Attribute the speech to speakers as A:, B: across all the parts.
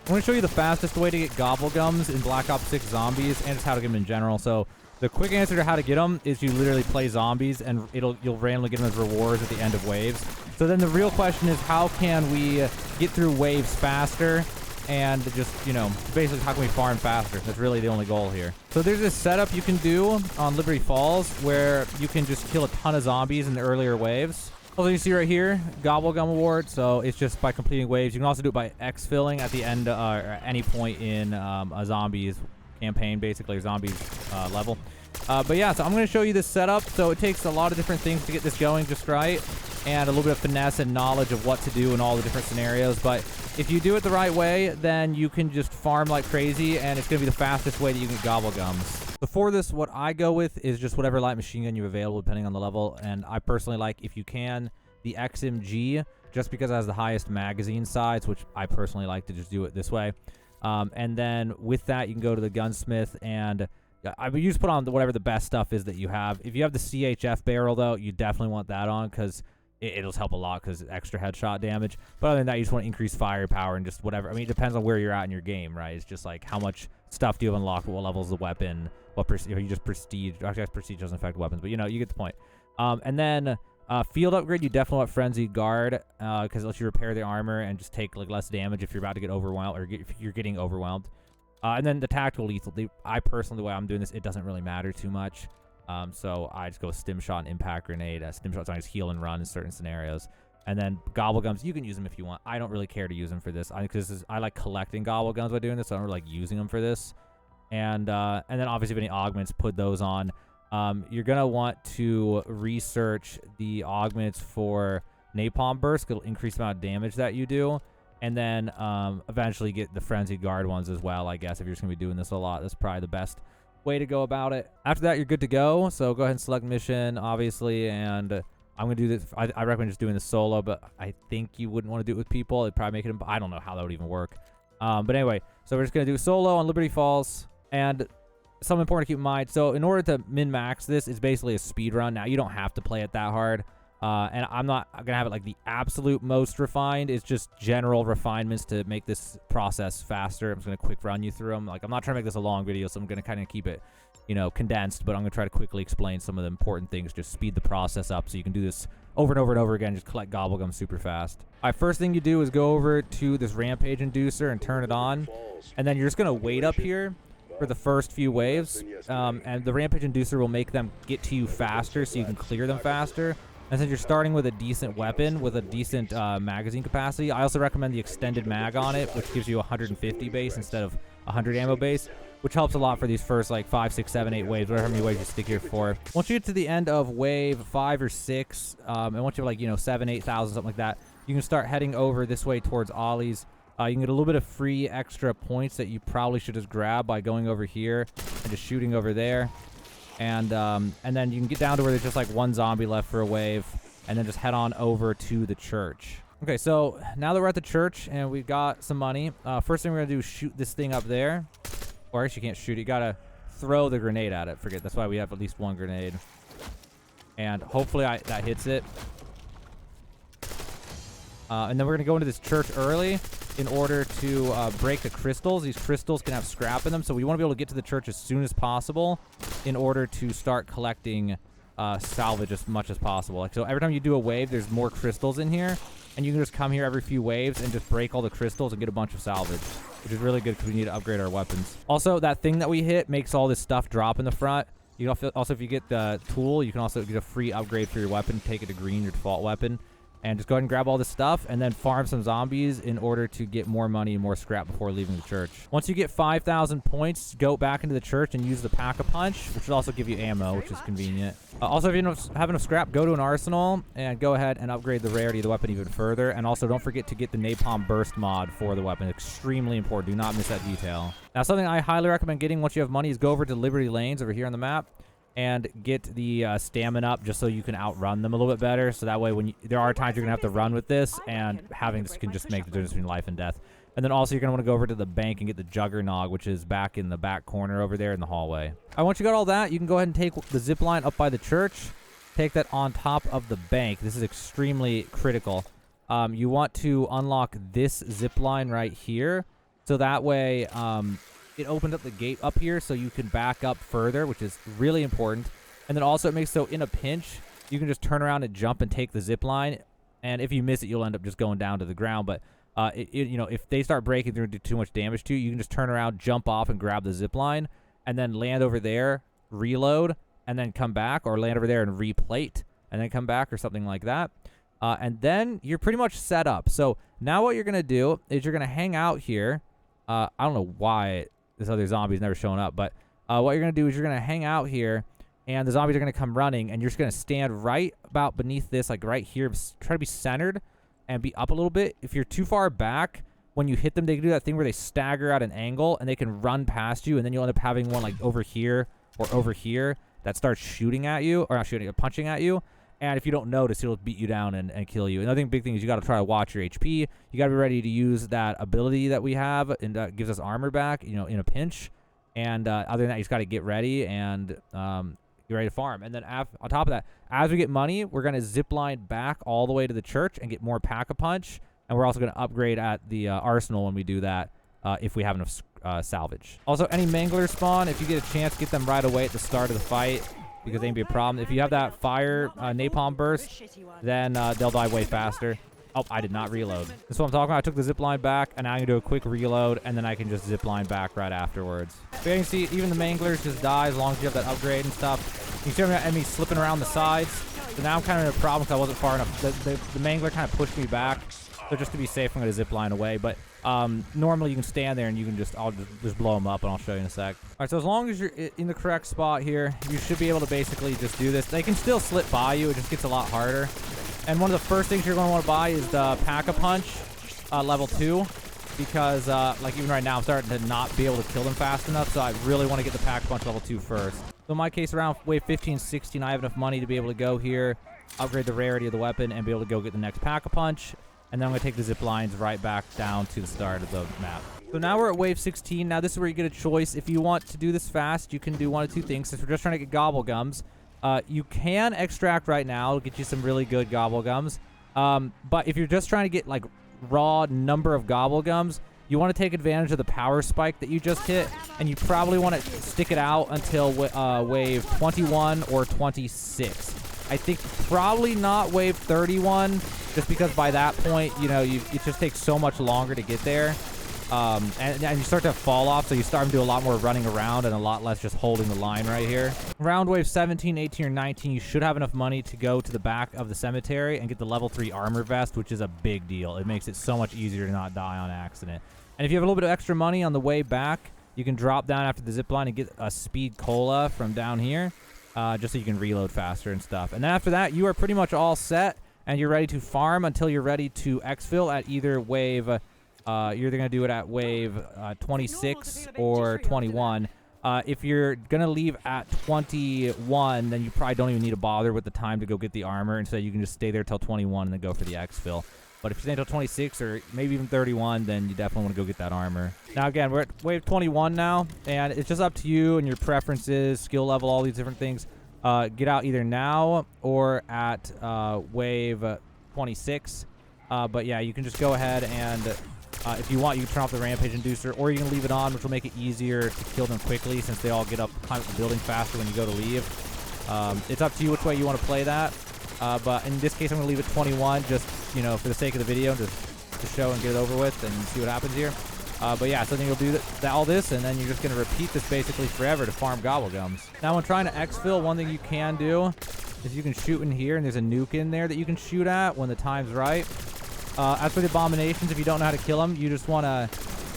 A: I'm going to show you the fastest way to get gobblegums in Black Ops 6 zombies, and just how to get them in general. So the quick answer to how to get them is you literally play zombies, and you'll randomly get them as rewards at the end of waves. So then the real question is, how can we get through waves faster? And just, you know, basically how can we farm faster? That's really the only goal here. So there's this setup you can do on Liberty Falls where you can just kill a ton of zombies in the earlier waves. Also, you see right here, Gobblegum Award. So it's just by completing waves. You can also do it by exfilling at the end or at any point in a zombies campaign, basically, or zombies level. But yeah, so I'm going to show you this setup. So it takes a lot of different things to get this going just right, and a little bit of finesse and knowledge of what to do in all the different scenarios. But if you do it the right way, then you can just farm like crazy, and it's going to be the fastest way that you can get gobblegums. Before this, what I go with is just whatever light machine gun you have available, depending on the level. And I personally like, if you can, the XMG, just because it has the highest magazine size, which I personally like to just do it this way. And then with that, you can go to the gunsmith, and I would just put on whatever the best stuff is that you have. If you have the CHF barrel, though, you definitely want that on, because it'll help a lot because extra headshot damage. But other than that, you just want to increase firepower and just whatever. I mean, it depends on where you're at in your game, right? It's just like how much stuff do you have unlocked, what level's the weapon, what if you just prestige. Actually, prestige doesn't affect weapons, but you know, you get the point. And then field upgrade, you definitely want frenzied guard, because it lets you repair the armor and just take like less damage if you're about to get overwhelmed, or if you're getting overwhelmed. And then the tactical lethal, I personally, the way I'm doing this, it doesn't really matter too much. So I just go stim shot and impact grenade. Stim shot's on just heal and run in certain scenarios. And then gobblegums, you can use them if you want. I don't really care to use them for this, because I like collecting gobblegums by doing this. So I don't really like using them for this. And then obviously, if any augments, put those on. You're gonna want to research the augments for napalm burst. It'll increase the amount of damage that you do. And then eventually get the frenzied guard ones as well, I guess, if you're just gonna be doing this a lot. That's probably the best way to go about it. After that, you're good to go. So go ahead and select mission, obviously, and I'm gonna do this. I recommend just doing this solo, but I think you wouldn't want to do it with people. It'd probably make it, I don't know how that would even work. But anyway, so we're just gonna do solo on Liberty Falls. And something important to keep in mind, so in order to min-max this, it's basically a speed run. Now, you don't have to play it that hard. And I'm not gonna have it like the absolute most refined. It's just general refinements to make this process faster. I'm just gonna quick run you through them. Like, I'm not trying to make this a long video, so I'm gonna kind of keep it, you know, condensed, but I'm gonna try to quickly explain some of the important things, just speed the process up so you can do this over and over and over again, just collect gobblegums super fast. All right, first thing you do is go over to this rampage inducer and turn it on, and then you're just gonna wait up here for the first few waves, and the rampage inducer will make them get to you faster so you can clear them faster. And since you're starting with a decent weapon with a decent magazine capacity, I also recommend the extended mag on it, which gives you 150 base instead of 100 ammo base, which helps a lot for these first like 5, 6, 7, 8 waves, whatever many waves you stick here for. Once you get to the end of wave 5 or 6, and once you're like, you know, 7, 8,000, something like that, you can start heading over this way towards Ollie's. You can get a little bit of free extra points that you probably should just grab by going over here and just shooting over there. And then you can get down to where there's just like one zombie left for a wave, and then just head on over to the church. Okay, so now that we're at the church and we've got some money, first thing we're gonna do is shoot this thing up there. Or actually, you can't shoot it. You gotta throw the grenade at it. Forget, that's why we have at least one grenade. And hopefully that hits it. And then we're gonna go into this church early in order to break the crystals. These crystals can have scrap in them, so we want to be able to get to the church as soon as possible in order to start collecting salvage as much as possible. Like, so every time you do a wave, there's more crystals in here, and you can just come here every few waves and just break all the crystals and get a bunch of salvage, which is really good because we need to upgrade our weapons. Also, that thing that we hit makes all this stuff drop in the front. You can also, if you get the tool, you can also get a free upgrade for your weapon. Take it to green, your default weapon. And just go ahead and grab all this stuff and then farm some zombies in order to get more money and more scrap before leaving the church. Once you get 5,000 points, go back into the church and use the pack-a-punch, which will also give you ammo, which is convenient. Also, if you don't have enough scrap, go to an arsenal and go ahead and upgrade the rarity of the weapon even further. And also, don't forget to get the napalm burst mod for the weapon. Extremely important. Do not miss that detail. Now, something I highly recommend getting once you have money is go over to Liberty Lanes over here on the map and get the stamina up just so you can outrun them a little bit better. So that way, when there are times you're going to have to run with this, and having this can just make the difference between life and death. And then also, you're going to want to go over to the bank and get the Juggernog, which is back in the back corner over there in the hallway. Once you got all that, you can go ahead and take the zip line up by the church. Take that on top of the bank. This is extremely critical. You want to unlock this zip line right here. So that way, it opened up the gate up here so you can back up further, which is really important. And then also it makes so in a pinch, you can just turn around and jump and take the zip line. And if you miss it, you'll end up just going down to the ground. But, you know, if they start breaking through and do too much damage to you, you can just turn around, jump off, and grab the zip line, and then land over there, reload, and then come back, or land over there and replate, and then come back, or something like that. And then you're pretty much set up. So now what you're going to do is you're going to hang out here. I don't know why this other zombie's never showing up, but what you're going to do is you're going to hang out here, and the zombies are going to come running, and you're just going to stand right about beneath this, like right here. Try to be centered and be up a little bit. If you're too far back, when you hit them, they can do that thing where they stagger at an angle, and they can run past you, and then you'll end up having one like over here or over here that starts shooting at you, or not shooting, punching at you. And if you don't notice, it'll beat you down and kill you. Another big thing is you got to try to watch your HP. You got to be ready to use that ability that we have, and that gives us armor back, you know, in a pinch. And other than that, you just got to get ready and get ready to farm. And then on top of that, as we get money, we're going to zip line back all the way to the church and get more pack-a-punch. And we're also going to upgrade at the arsenal when we do that, if we have enough salvage. Also, any manglers spawn, if you get a chance, get them right away at the start of the fight, because they can be a problem. If you have that fire napalm burst, then they'll die way faster. Oh, I did not reload. That's what I'm talking about. I took the zip line back, and now I can do a quick reload, and then I can just zip line back right afterwards. But you can see, even the manglers just die as long as you have that upgrade and stuff. You see my enemies slipping around the sides. So now I'm kind of in a problem because I wasn't far enough. The mangler kind of pushed me back. So just to be safe, I'm going to zip line away. But normally you can stand there and you can I'll just blow them up, and I'll show you in a sec. All right, so as long as you're in the correct spot here, you should be able to basically just do this. They can still slip by you. It just gets a lot harder. And one of the first things you're going to want to buy is the Pack-a-Punch level 2. Because, like, even right now, I'm starting to not be able to kill them fast enough. So I really want to get the Pack-a-Punch level 2 first. So in my case, around wave 15, 16, I have enough money to be able to go here, upgrade the rarity of the weapon, and be able to go get the next Pack-a-Punch. And then I'm going to take the zip lines right back down to the start of the map. So now we're at wave 16. Now this is where you get a choice. If you want to do this fast, you can do one of two things. Since we're just trying to get gobblegums, you can extract right now. It'll get you some really good gobblegums. But if you're just trying to get like raw number of gobblegums, you want to take advantage of the power spike that you just hit. And you probably want to stick it out until wave 21 or 26. I think probably not wave 31, just because by that point, you know, it just takes so much longer to get there. And you start to fall off, so you start to do a lot more running around and a lot less just holding the line right here. Around wave 17, 18, or 19, you should have enough money to go to the back of the cemetery and get the level 3 armor vest, which is a big deal. It makes it so much easier to not die on accident. And if you have a little bit of extra money on the way back, you can drop down after the zipline and get a speed cola from down here. Just so you can reload faster and stuff. And then after that, you are pretty much all set, and you're ready to farm until you're ready to exfil at either wave. You're either going to do it at wave 26 or 21. If you're going to leave at 21, then you probably don't even need to bother with the time to go get the armor. Instead, you can just stay there till 21 and then go for the exfil. But if you stay until 26 or maybe even 31, then you definitely want to go get that armor. Now, again, we're at wave 21 now, and it's just up to you and your preferences, skill level, all these different things. Get out either now or at wave 26. But, yeah, you can just go ahead and, if you want, you can turn off the Rampage Inducer, or you can leave it on, which will make it easier to kill them quickly since they all get up, climb up the building faster when you go to leave. It's up to you which way you want to play that. But in this case, I'm going to leave it 21 just, you know, for the sake of the video, just to show and get it over with and see what happens here. But yeah, so then you'll do all this, and then you're just going to repeat this basically forever to farm gobblegums. Now, when trying to exfil, one thing you can do is you can shoot in here, and there's a nuke in there that you can shoot at when the time's right. As for the abominations, if you don't know how to kill them, you just want to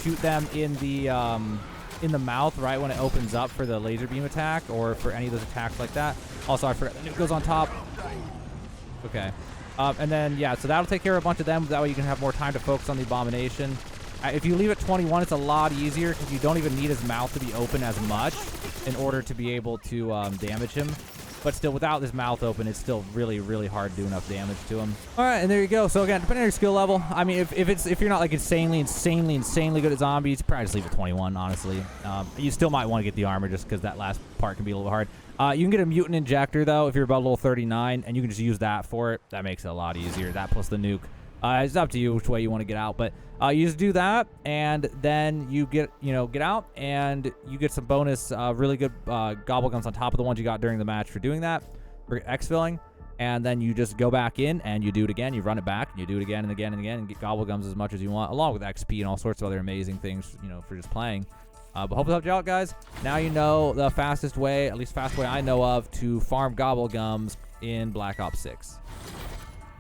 A: shoot them in the mouth right when it opens up for the laser beam attack or for any of those attacks like that. Also, I forgot the nuke goes on top. Okay. And then, yeah, so that'll take care of a bunch of them. That way you can have more time to focus on the abomination. If you leave it 21, it's a lot easier because you don't even need his mouth to be open as much in order to be able to damage him. But still, without his mouth open, it's still really, really hard to do enough damage to him. All right, and there you go. So again, depending on your skill level, I mean, if you're not like insanely good at zombies, probably just leave it 21, honestly. You still might want to get the armor just because that last part can be a little hard. You can get a mutant injector, though, if you're about level 39, and you can just use that for it. That makes it a lot easier. That plus the nuke It's up to you which way you want to get out, but you just do that, and then you get out, and you get some bonus, really good gobblegums on top of the ones you got during the match for doing that, for exfilling, and then you just go back in and you do it again. You run it back and you do it again and again and again, and get gobblegums as much as you want, along with XP and all sorts of other amazing things, for just playing. But hopefully helped you out, guys. Now you know the fastest way, at least fast way I know of, to farm gobblegums in Black Ops 6.